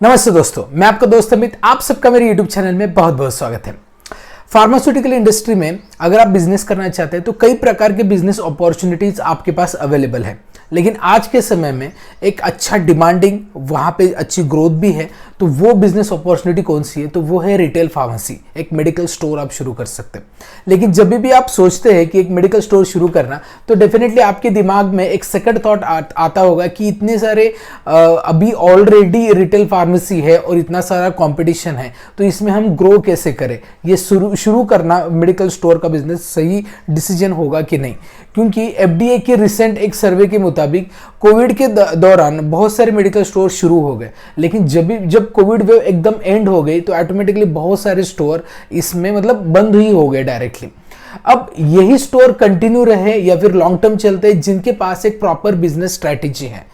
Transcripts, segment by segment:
नमस्ते दोस्तों, मैं आपका दोस्त अमित। आप सबका मेरे YouTube चैनल में बहुत बहुत स्वागत है। फार्मास्यूटिकल इंडस्ट्री में अगर आप बिजनेस करना चाहते हैं तो कई प्रकार के बिजनेस अपॉर्चुनिटीज आपके पास अवेलेबल है, लेकिन आज के समय में एक अच्छा डिमांडिंग, वहाँ पे अच्छी ग्रोथ भी है। तो वो बिजनेस अपॉर्चुनिटी कौन सी है? तो वो है रिटेल फार्मेसी, एक मेडिकल स्टोर आप शुरू कर सकते हैं। लेकिन जब भी आप सोचते हैं कि एक मेडिकल स्टोर शुरू करना, तो डेफिनेटली आपके दिमाग में एक सेकंड थॉट आता होगा कि इतने सारे अभी ऑलरेडी रिटेल फार्मेसी है और इतना सारा कंपटीशन है, तो इसमें हम ग्रो कैसे करें? ये शुरू करना मेडिकल स्टोर का बिजनेस सही डिसीजन होगा कि नहीं? क्योंकि FDA के रिसेंट एक सर्वे के मुताबिक कोविड के दौरान बहुत सारे मेडिकल स्टोर शुरू हो गए, लेकिन जब कोविड वेव एकदम एंड हो गई तो ऑटोमेटिकली बहुत सारे स्टोर इसमें बंद ही हो गए डायरेक्टली। अब यही स्टोर कंटिन्यू रहे या फिर लॉन्ग टर्म चलते हैं जिनके पास एक प्रॉपर बिजनेस स्ट्रैटेजी है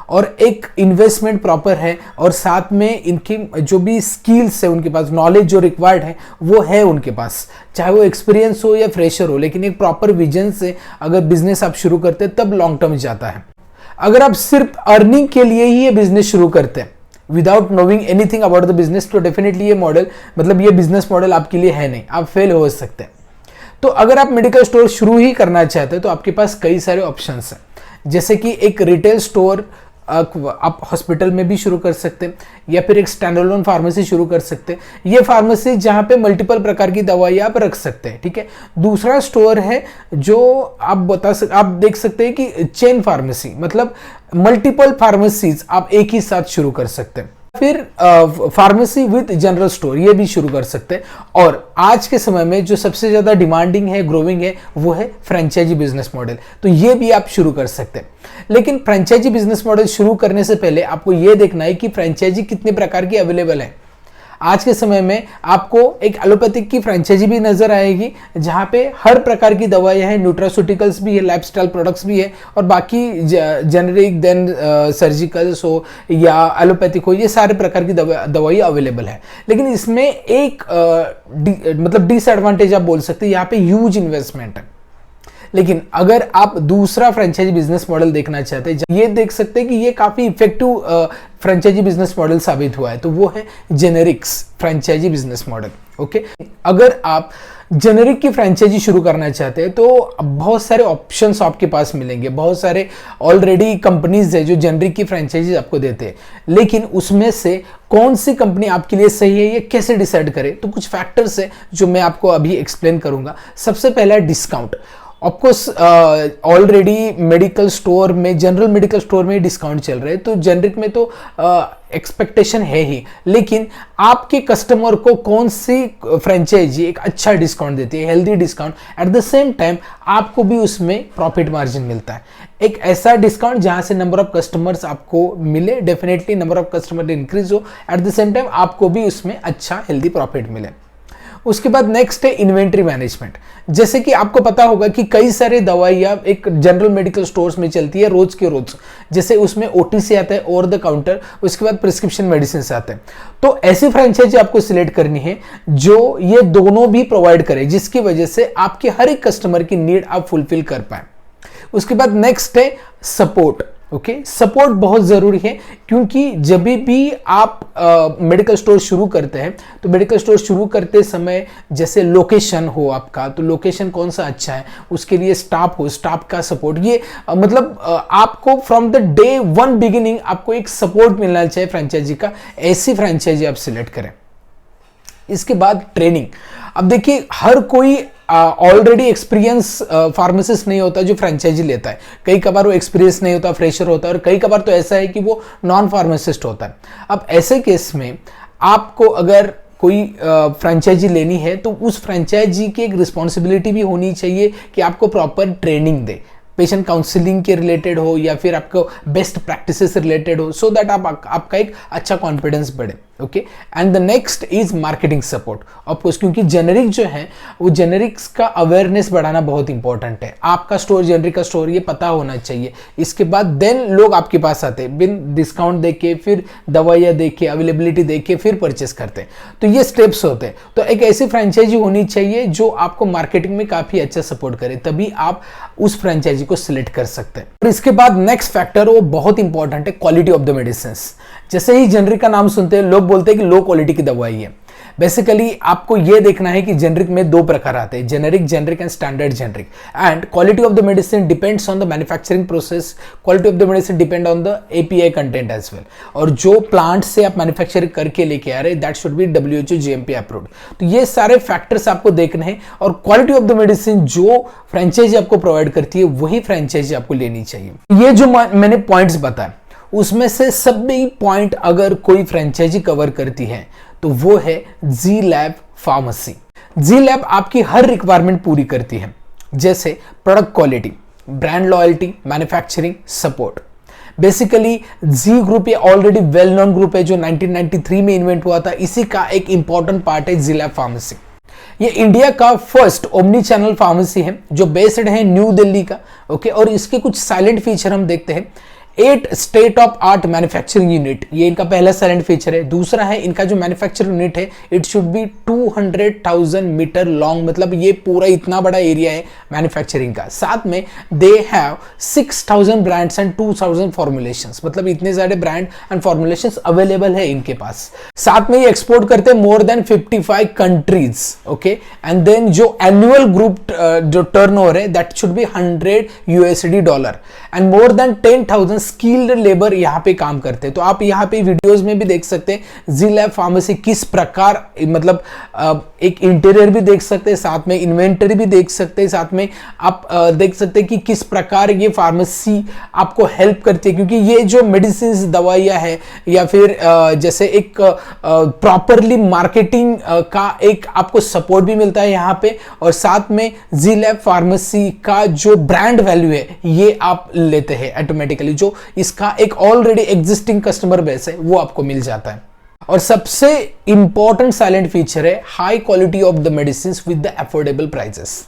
और एक इन्वेस्टमेंट प्रॉपर है और साथ में इनकी जो भी स्किल्स है, उनके पास नॉलेज जो रिक्वायर्ड है वो है उनके पास, चाहे वो एक्सपीरियंस हो या फ्रेशर हो, लेकिन एक प्रॉपर विजन से अगर बिजनेस आप शुरू करते हैं तब लॉन्ग टर्म जाता है। अगर आप सिर्फ अर्निंग के लिए ही ये बिजनेस शुरू करते हैं without knowing anything about the business, तो डेफिनेटली ये मॉडल ये बिजनेस मॉडल आपके लिए है नहीं, आप फेल हो सकते हैं। तो अगर आप मेडिकल स्टोर शुरू ही करना चाहते हैं तो आपके पास कई सारे ऑप्शंस हैं, जैसे कि एक रिटेल स्टोर आप हॉस्पिटल में भी शुरू कर सकते हैं या फिर एक स्टैंडअलोन फार्मेसी शुरू कर सकते हैं। ये फार्मेसी जहां पे मल्टीपल प्रकार की दवाई आप रख सकते हैं, ठीक है। दूसरा स्टोर है जो आप देख सकते हैं कि चेन फार्मेसी, मल्टीपल फार्मेसीज आप एक ही साथ शुरू कर सकते हैं। फिर फार्मेसी विद जनरल स्टोर ये भी शुरू कर सकते हैं। और आज के समय में जो सबसे ज्यादा डिमांडिंग है, ग्रोविंग है, वो है फ्रेंचाइजी बिजनेस मॉडल, तो ये भी आप शुरू कर सकते हैं। लेकिन फ्रेंचाइजी बिजनेस मॉडल शुरू करने से पहले आपको ये देखना है कि फ्रेंचाइजी कितने प्रकार की अवेलेबल है। आज के समय में आपको एक एलोपैथिक की फ्रेंचाइजी भी नजर आएगी जहां पे हर प्रकार की दवाइयां हैं, न्यूट्रास्यूटिकल्स भी है, लाइफस्टाइल प्रोडक्ट्स भी है और बाकी जेनेरिक देन सर्जिकल्स हो या एलोपैथिक हो, ये सारे प्रकार की दवाई अवेलेबल है। लेकिन इसमें एक डिसएडवांटेज आप बोल सकते हैं, यहाँ पे ह्यूज इन्वेस्टमेंट है। लेकिन अगर आप दूसरा फ्रेंचाइजी बिजनेस मॉडल देखना चाहते हैं, ये देख सकते हैं कि ये काफी इफेक्टिव फ्रेंचाइजी बिजनेस मॉडल साबित हुआ है, तो वो है generics franchisee business model. Okay, अगर आप जेनेरिक की फ्रेंचाइजी शुरू करना चाहते हैं तो बहुत सारे ऑप्शंस आपके पास मिलेंगे, बहुत सारे ऑलरेडी कंपनीज है जो जेनेरिक की फ्रेंचाइजी आपको देते हैं। लेकिन उसमें से कौन सी कंपनी आपके लिए सही है, ये कैसे डिसाइड करें? तो कुछ फैक्टर्स है जो मैं आपको अभी एक्सप्लेन करूंगा। सबसे पहला discount. Of course already medical store में, जनरल मेडिकल स्टोर में डिस्काउंट चल रहे हैं, तो जेनरिक में तो एक्सपेक्टेशन है ही, लेकिन आपके कस्टमर को कौन सी फ्रेंचाइजी एक अच्छा डिस्काउंट देती है, healthy discount, eight the same time आपको भी उसमें प्रॉफिट मार्जिन मिलता है। एक ऐसा डिस्काउंट जहां से नंबर ऑफ कस्टमर्स आपको मिले, definitely number of customer increase हो, एट द सेम टाइम आपको भी उसमें अच्छा हेल्दी प्रॉफिट मिले। उसके बाद नेक्स्ट है इन्वेंट्री मैनेजमेंट। जैसे कि आपको पता होगा कि कई सारे दवाइयां एक जनरल मेडिकल स्टोर्स में चलती है रोज के रोज, जैसे उसमें OTC आता है, ओवर द काउंटर, उसके बाद प्रिस्क्रिप्शन मेडिसिन आते हैं। तो ऐसी फ्रेंचाइजी आपको सिलेक्ट करनी है जो ये दोनों भी प्रोवाइड करे, जिसकी वजह से आपके हर एक कस्टमर की नीड आप फुलफिल कर पाए। उसके बाद नेक्स्ट है सपोर्ट। ओके, सपोर्ट बहुत जरूरी है, क्योंकि जब भी आप मेडिकल स्टोर शुरू करते हैं तो मेडिकल स्टोर शुरू करते समय जैसे लोकेशन हो आपका, तो लोकेशन कौन सा अच्छा है, उसके लिए स्टाफ हो, स्टाफ का सपोर्ट, ये आपको from the day one beginning आपको एक सपोर्ट मिलना चाहिए फ्रेंचाइजी का। ऐसी फ्रेंचाइजी आप सिलेक्ट करें। इसके बाद ट्रेनिंग। अब देखिए, हर कोई ऑलरेडी एक्सपीरियंस फार्मासिस्ट नहीं होता जो फ्रेंचाइजी लेता है। कई कबार वो एक्सपीरियंस नहीं होता, फ्रेशर होता है, और कई कबार तो ऐसा है कि वो नॉन फार्मासिस्ट होता है। अब ऐसे केस में आपको अगर कोई फ्रेंचाइजी लेनी है तो उस फ्रेंचाइजी की एक रिस्पॉन्सिबिलिटी भी होनी चाहिए कि आपको प्रॉपर ट्रेनिंग दे, पेशेंट काउंसलिंग के रिलेटेड हो या फिर आपको बेस्ट प्रैक्टिसेस से रिलेटेड हो, सो दैट आपका एक अच्छा कॉन्फिडेंस बढ़े। Okay, and the next is marketing support. Of course, क्योंकि जेनेरिक जो है वो जेनेरिक्स का अवेयरनेस बढ़ाना बहुत इंपॉर्टेंट है। आपका स्टोर जेनेरिक का स्टोर ये पता होना चाहिए। इसके बाद देन लोग आपके पास आते हैं, बिन डिस्काउंट देके, फिर दवाइयाँ देके, अवेलेबिलिटी देके, फिर परचेस करते हैं। तो ये स्टेप्स होते हैं। तो एक ऐसी फ्रेंचाइजी होनी चाहिए जो आपको मार्केटिंग में काफी अच्छा सपोर्ट करे, तभी आप उस फ्रेंचाइजी को सिलेक्ट कर सकते हैं। और इसके बाद नेक्स्ट फैक्टर वो बहुत इंपॉर्टेंट है, क्वालिटी ऑफ द मेडिसिन। जैसे ही जेनरिक का नाम सुनते हैं लोग बोलते हैं कि लो क्वालिटी की दवाई है। बेसिकली आपको यह देखना है कि जेनरिक में दो प्रकार आते हैं, generic and standard generic. And quality of the medicine depends on the manufacturing process, quality of the medicine depend on the API content as well. और जो प्लांट से आप मैन्युफैक्चरिंग करके लेके आ रहे हैं that should B WHO GMP approved. तो ये सारे फैक्टर्स आपको देखने हैं और क्वालिटी ऑफ द मेडिसिन जो फ्रेंचाइजी आपको प्रोवाइड करती है वही फ्रेंचाइजी आपको लेनी चाहिए। ये जो मैंने पॉइंट्स बताए उसमें से सभी पॉइंट अगर कोई फ्रेंचाइजी कवर करती है तो वो है G lab pharmacy. G lab आपकी हर रिक्वायरमेंट पूरी करती है, जैसे product quality, brand loyalty, manufacturing support. Basically G group ये ऑलरेडी वेल नोन ग्रुप है जो 1993 में इन्वेंट हुआ था। इसी का एक इंपॉर्टेंट पार्ट है जी लैब फार्मेसी। ये इंडिया का फर्स्ट ओमनी चैनल फार्मेसी है जो बेस्ड है न्यू दिल्ली का। ओके, और इसके कुछ साइलेंट फीचर हम देखते हैं। 8 state of art manufacturing unit, ये इनका पहला साइलेंट फीचर है। दूसरा है इनका जो मैन्युफैक्चरिंग यूनिट है it should be 200,000 metre long, मतलब ये पूरा इतना बड़ा एरिया है मैन्युफैक्चरिंग का। साथ में they have 6,000 brands and 2,000 formulations, मतलब इतने सारे ब्रांड एंड फॉर्मुलेशंस अवेलेबल है इनके पास। साथ में ये एक्सपोर्ट करते हैं more than 55 countries. Okay, and then जो एनुअल ग्रुप जो टर्नओवर है that should be $100 and more than 10,000 skilled labour यहाँ पे काम करते हैं। तो आप यहाँ पे वीडियोस में भी देख सकते हैं जी लैब फार्मेसी किस प्रकार, मतलब एक इंटीरियर भी देख सकते हैं, साथ में इन्वेंटरी भी देख सकते हैं, साथ में आप देख सकते हैं कि किस प्रकार ये फार्मेसी आपको हेल्प करती है। क्योंकि ये जो मेडिसिन दवाइयाँ है या फिर जैसे एक प्रॉपरली मार्केटिंग का एक आपको सपोर्ट भी मिलता है यहाँ पे, और साथ में जी लैब फार्मेसी का जो ब्रांड वैल्यू है ये आप लेते हैं ऑटोमेटिकली। जो इसका एक ऑलरेडी एग्जिस्टिंग कस्टमर बेस है वो आपको मिल जाता है। और सबसे इंपॉर्टेंट साइलेंट फीचर है high quality of the medicine with the affordable prices,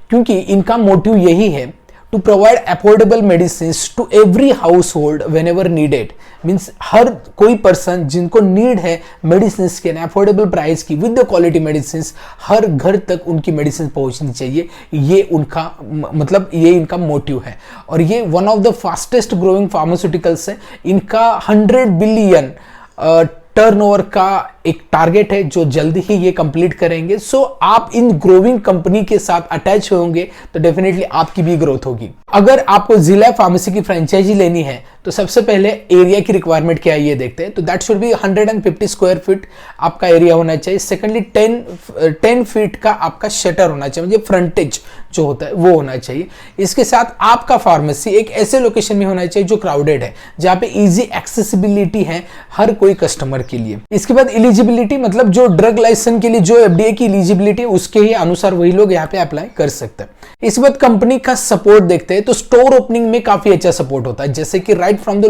क्योंकि इनका मोटिव यही है to provide affordable medicine to every household whenever needed. Means हर कोई पर्सन जिनको नीड है मेडिसिन के अफोर्डेबल प्राइस की विद द क्वालिटी मेडिसिन, हर घर तक उनकी मेडिसिन पहुंचनी चाहिए। ये उनका मतलब ये इनका मोटिव है। और ये one of the fastest growing pharmaceuticals है। इनका 100 बिलियन टर्नओवर का एक टारगेट है जो जल्दी ही ये कंप्लीट करेंगे। सो आप इन ग्रोइंग कंपनी के साथ अटैच होंगे तो डेफिनेटली आपकी भी ग्रोथ होगी। अगर आपको जी लैब फार्मेसी की फ्रेंचाइजी लेनी है तो सबसे पहले एरिया की रिक्वायरमेंट क्या है ये देखते हैं। तो that should B 150 square feet आपका एरिया होना चाहिए। सेकेंडली 10 फीट का आपका शटर होना चाहिए, मतलब फ्रंटेज जो होता है वो होना चाहिए। इसके साथ आपका फार्मेसी एक ऐसे लोकेशन में होना चाहिए जो क्राउडेड है, जहां पे इजी एक्सेसिबिलिटी है हर कोई कस्टमर के लिए। इसके बाद एलिजिबिलिटी, मतलब जो ड्रग लाइसेंस के लिए जो FDA की एलिजिबिलिटी उसके ही अनुसार वही लोग यहाँ पे अप्लाई कर सकते हैं। इसके बाद कंपनी का सपोर्ट देखते हैं। तो स्टोर ओपनिंग में काफी अच्छा सपोर्ट होता है, जैसे कि right from the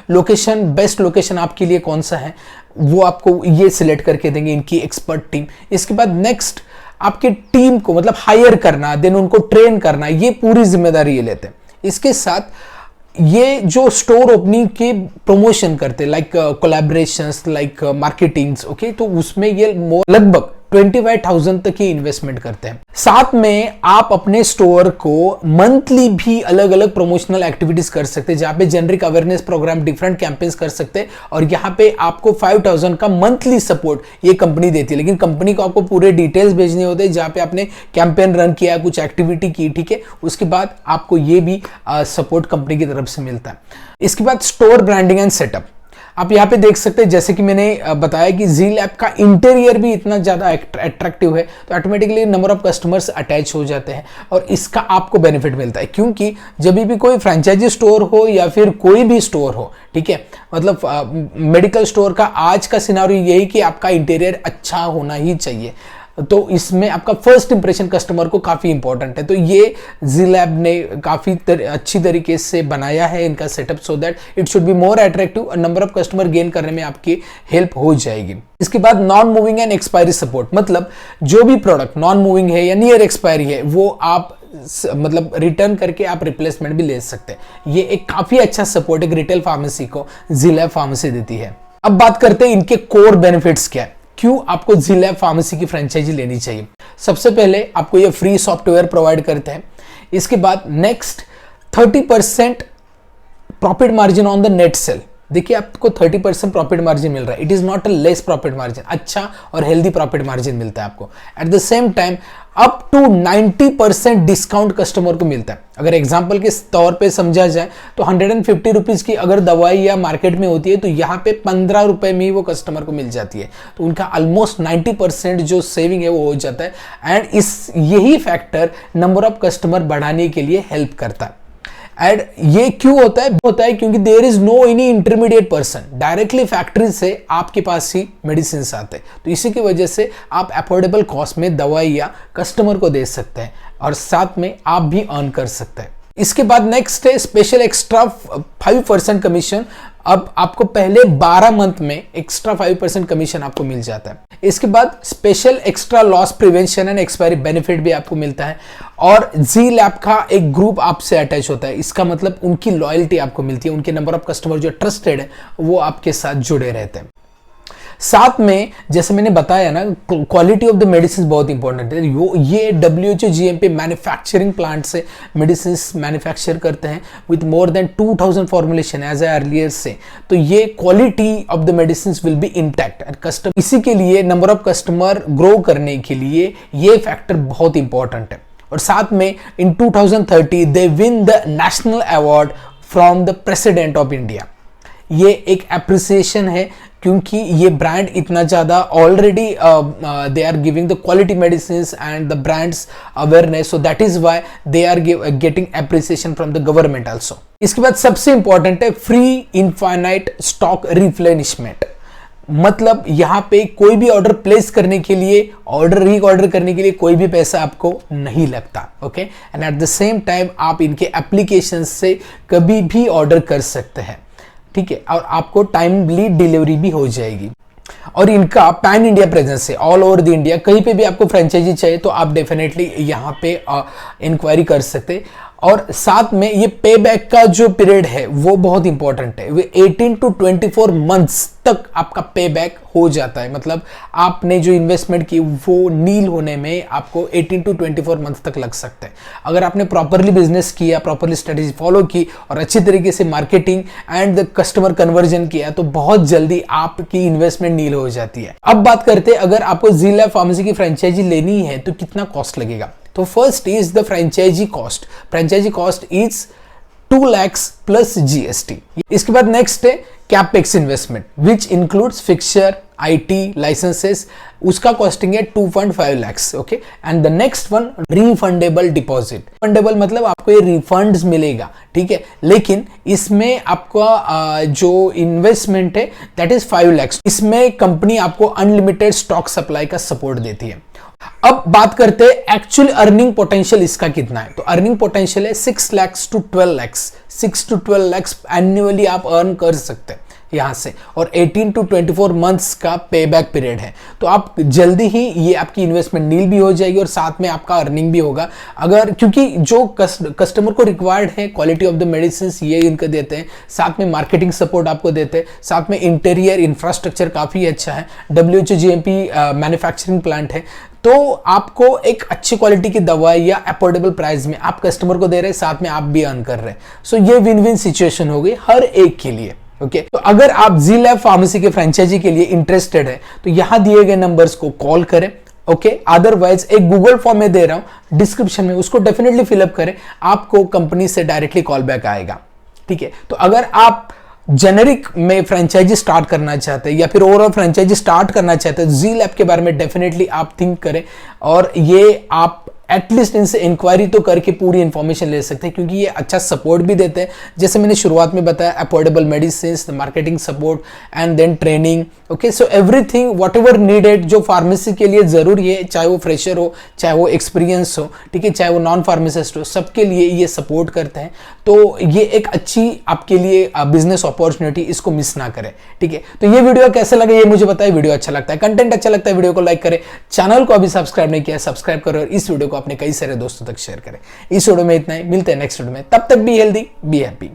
location best location आपके लिए कौन सा है वो आपको ये सिलेक्ट करके देंगे इनकी एक्सपर्ट टीम। इसके बाद नेक्स्ट आपके टीम को मतलब हायर करना, देन उनको ट्रेन करना, ये पूरी जिम्मेदारी ये लेते हैं। इसके साथ ये जो स्टोर ओपनिंग के प्रमोशन करते हैं, like collaborations, like marketings, okay, तो उसमें ये लगभग 25,000 तक की इन्वेस्टमेंट करते हैं। साथ में आप अपने स्टोर को मंथली भी अलग अलग प्रमोशनल एक्टिविटीज कर सकते हैं, जहां पे generic awareness programme, different campaigns कर सकते हैं। और यहां पे आपको 5,000 का मंथली सपोर्ट ये कंपनी देती है, लेकिन कंपनी को आपको पूरे डिटेल्स भेजने होते हैं जहां पे आपने कैंपेन रन किया, कुछ एक्टिविटी की, ठीक है, उसके बाद आपको ये भी सपोर्ट कंपनी की तरफ से मिलता है। इसके बाद स्टोर ब्रांडिंग एंड सेटअप आप यहाँ पे देख सकते हैं। जैसे कि मैंने बताया कि जी लैब का इंटीरियर भी इतना ज़्यादा अट्रैक्टिव है तो automatically number of customers attach हो जाते हैं और इसका आपको बेनिफिट मिलता है। क्योंकि जब भी कोई फ्रेंचाइजी स्टोर हो या फिर कोई भी स्टोर हो, ठीक है, मतलब मेडिकल स्टोर का आज का सिनारियो यही कि आपका इंटीरियर अच्छा होना ही चाहिए। तो इसमें आपका फर्स्ट इंप्रेशन कस्टमर को काफ़ी इंपॉर्टेंट है। तो ये जी लैब ने काफ़ी अच्छी तरीके से बनाया है इनका setup, so that it should be more attractive और नंबर ऑफ कस्टमर गेन करने में आपकी हेल्प हो जाएगी। इसके बाद non moving and expiry support, मतलब जो भी प्रोडक्ट नॉन मूविंग है या नियर एक्सपायरी है वो आप मतलब रिटर्न करके आप रिप्लेसमेंट भी ले सकते हैं। ये एक काफ़ी अच्छा सपोर्ट एक रिटेल फार्मेसी को जी लैब फार्मेसी देती है। अब बात करते हैं इनके कोर बेनिफिट्स क्या है, क्यों आपको जी लैब फार्मेसी की फ्रेंचाइजी लेनी चाहिए। सबसे पहले आपको ये फ्री सॉफ्टवेयर प्रोवाइड करते हैं। इसके बाद next 30% profit margin on the net sale, देखिए आपको 30% प्रॉफिट मार्जिन मिल रहा है। It is not a less profit margin, अच्छा और हेल्दी प्रॉफिट मार्जिन मिलता है आपको। At the same time up to 90% discount customer को मिलता है। अगर एग्जांपल के तौर पे समझा जाए तो 150 रुपीज की अगर दवाई या मार्केट में होती है तो यहाँ पे 15 रुपए में ही वो कस्टमर को मिल जाती है। तो उनका ऑलमोस्ट 90% जो सेविंग है वो हो जाता है। एंड यही फैक्टर नंबर ऑफ कस्टमर बढ़ाने के लिए हेल्प करता है। एंड ये क्यों होता है क्योंकि there is no any intermediate person, directly factory से आपके पास ही मेडिसिन आते हैं। तो इसी की वजह से आप अफोर्डेबल कॉस्ट में दवाइयाँ कस्टमर को दे सकते हैं और साथ में आप भी अर्न कर सकते हैं। इसके बाद नेक्स्ट है स्पेशल एक्स्ट्रा 5% कमीशन। अब आपको पहले 12 मंथ में एक्स्ट्रा 5% कमीशन आपको मिल जाता है। इसके बाद special extra loss prevention and expiry benefit भी आपको मिलता है और जी लैब का एक ग्रुप आपसे अटैच होता है। इसका मतलब उनकी लॉयल्टी आपको मिलती है, उनके नंबर ऑफ कस्टमर जो ट्रस्टेड है वो आपके साथ जुड़े रहते हैं। साथ में जैसे मैंने बताया ना, क्वालिटी ऑफ द मेडिसिन बहुत इंपॉर्टेंट है। ये WHO GMP मैन्युफैक्चरिंग प्लांट से मेडिसिन मैन्युफैक्चर करते हैं with more than 2000 formulation as I earlier से। तो ये quality of the medicine will be intact and customer, इसी के लिए नंबर ऑफ कस्टमर ग्रो करने के लिए ये फैक्टर बहुत इंपॉर्टेंट है। और साथ में in 2030 they win the national award from the president of India. ये एक अप्रिसिएशन है क्योंकि ये ब्रांड इतना ज़्यादा already they are giving the quality medicine and the brands awareness, so that is why they are getting appreciation from the government also. इसके बाद सबसे इंपॉर्टेंट है फ्री इनफाइनाइट स्टॉक रिप्लेनिशमेंट। मतलब यहाँ पे कोई भी ऑर्डर प्लेस करने के लिए, ऑर्डर करने के लिए कोई भी पैसा आपको नहीं लगता। Okay, and eight the same time आप इनके एप्लीकेशन से कभी भी ऑर्डर कर सकते हैं, ठीक है, और आपको टाइमली डिलीवरी भी हो जाएगी। और इनका पैन इंडिया प्रेजेंस है, ऑल ओवर द इंडिया। कहीं पे भी आपको फ्रेंचाइजी चाहिए तो आप डेफिनेटली यहाँ पे इंक्वायरी कर सकते हैं। और साथ में ये पे बैक का जो पीरियड है वो बहुत इंपॉर्टेंट है। वे 18 to 24 मंथ्स तक आपका पे बैक हो जाता है। मतलब आपने जो इन्वेस्टमेंट की वो नील होने में आपको 18 to 24 मंथ तक लग सकते हैं। अगर आपने प्रॉपरली बिजनेस किया, प्रॉपरली स्ट्रेटेजी फॉलो की और अच्छी तरीके से marketing and the customer conversion किया तो बहुत जल्दी आपकी इन्वेस्टमेंट नील हो जाती है। अब बात करते हैं अगर आपको जी लैब फार्मेसी की फ्रेंचाइजी लेनी है तो कितना कॉस्ट लगेगा। तो first is the franchisee cost. Franchisee cost is 2 lakh plus GST। इसके बाद नेक्स्ट है capex investment which includes fixture, IT, licences. उसका कॉस्टिंग है 2.5 lakh. Okay, and the next one refundable deposit. Refundable मतलब आपको ये रिफंड्स मिलेगा, ठीक है, लेकिन इसमें आपका जो इन्वेस्टमेंट है दैट इज 5 लाख। इसमें कंपनी आपको अनलिमिटेड स्टॉक सप्लाई का सपोर्ट देती है। अब बात करते हैं एक्चुअल अर्निंग पोटेंशियल इसका कितना है। तो अर्निंग पोटेंशियल है 6 lakh to 12 lakh. 6 to 12 lakh annually आप अर्न कर सकते हैं यहां से, और 18 to 24 मंथ्स का पे बैक पीरियड है। तो आप जल्दी ही ये आपकी इन्वेस्टमेंट नील भी हो जाएगी और साथ में आपका अर्निंग भी होगा। अगर क्योंकि जो कस्टमर को रिक्वायर्ड है क्वालिटी ऑफ द मेडिसिन ये इनको देते हैं, साथ में मार्केटिंग सपोर्ट आपको देते हैं, साथ में इंटीरियर इंफ्रास्ट्रक्चर काफ़ी अच्छा है, WHO GMP मैन्युफैक्चरिंग प्लांट है। तो आपको एक अच्छी क्वालिटी की दवाई या अफोर्डेबल प्राइस में आप कस्टमर को दे रहे हैं, साथ में आप भी अर्न कर रहे हैं। सो ये विन विन सिचुएशन हो गई हर एक के लिए। ओके, तो अगर आप जी लैब फार्मेसी के फ्रेंचाइजी के लिए इंटरेस्टेड है तो यहां दिए गए नंबर्स को कॉल करें। ओके, अदरवाइज एक गूगल फॉर्म में दे रहा हूं डिस्क्रिप्शन में, उसको डेफिनेटली फिलअप करें, आपको कंपनी से डायरेक्टली कॉल बैक आएगा। ठीक है, तो अगर आप जेनेरिक में फ्रेंचाइजी स्टार्ट करना चाहते हैं या फिर ओवरऑल फ्रेंचाइजी स्टार्ट करना चाहते हैं, जी लैब के बारे में डेफिनेटली आप थिंक करें और ये आप एटलीस्ट इनसे इंक्वायरी तो करके पूरी इंफॉर्मेशन ले सकते हैं, क्योंकि ये अच्छा सपोर्ट भी देते हैं। जैसे मैंने शुरुआत में बताया, affordable medicine, marketing support and then training. Okay, so everything whatever needed जो फार्मेसी के लिए जरूरी है, चाहे वो फ्रेशर हो, चाहे वो एक्सपीरियंस हो, ठीक है, चाहे वो नॉन फार्मासिस्ट हो, सबके लिए ये सपोर्ट करते हैं। तो ये एक अच्छी आपके लिए बिजनेस अपॉर्चुनिटी, इसको मिस ना करें। ठीक है, तो ये वीडियो कैसा लगा ये मुझे बताइए। वीडियो अच्छा लगता है, कंटेंट अच्छा लगता है, वीडियो को लाइक करें, चैनल को अभी सब्सक्राइब नहीं किया सब्सक्राइब करो और इस वीडियो को अपने कई सारे दोस्तों तक शेयर करें। इस वीडियो में इतना ही, मिलते हैं नेक्स्ट वीडियो में, तब तक बी हेल्दी बी हैप्पी।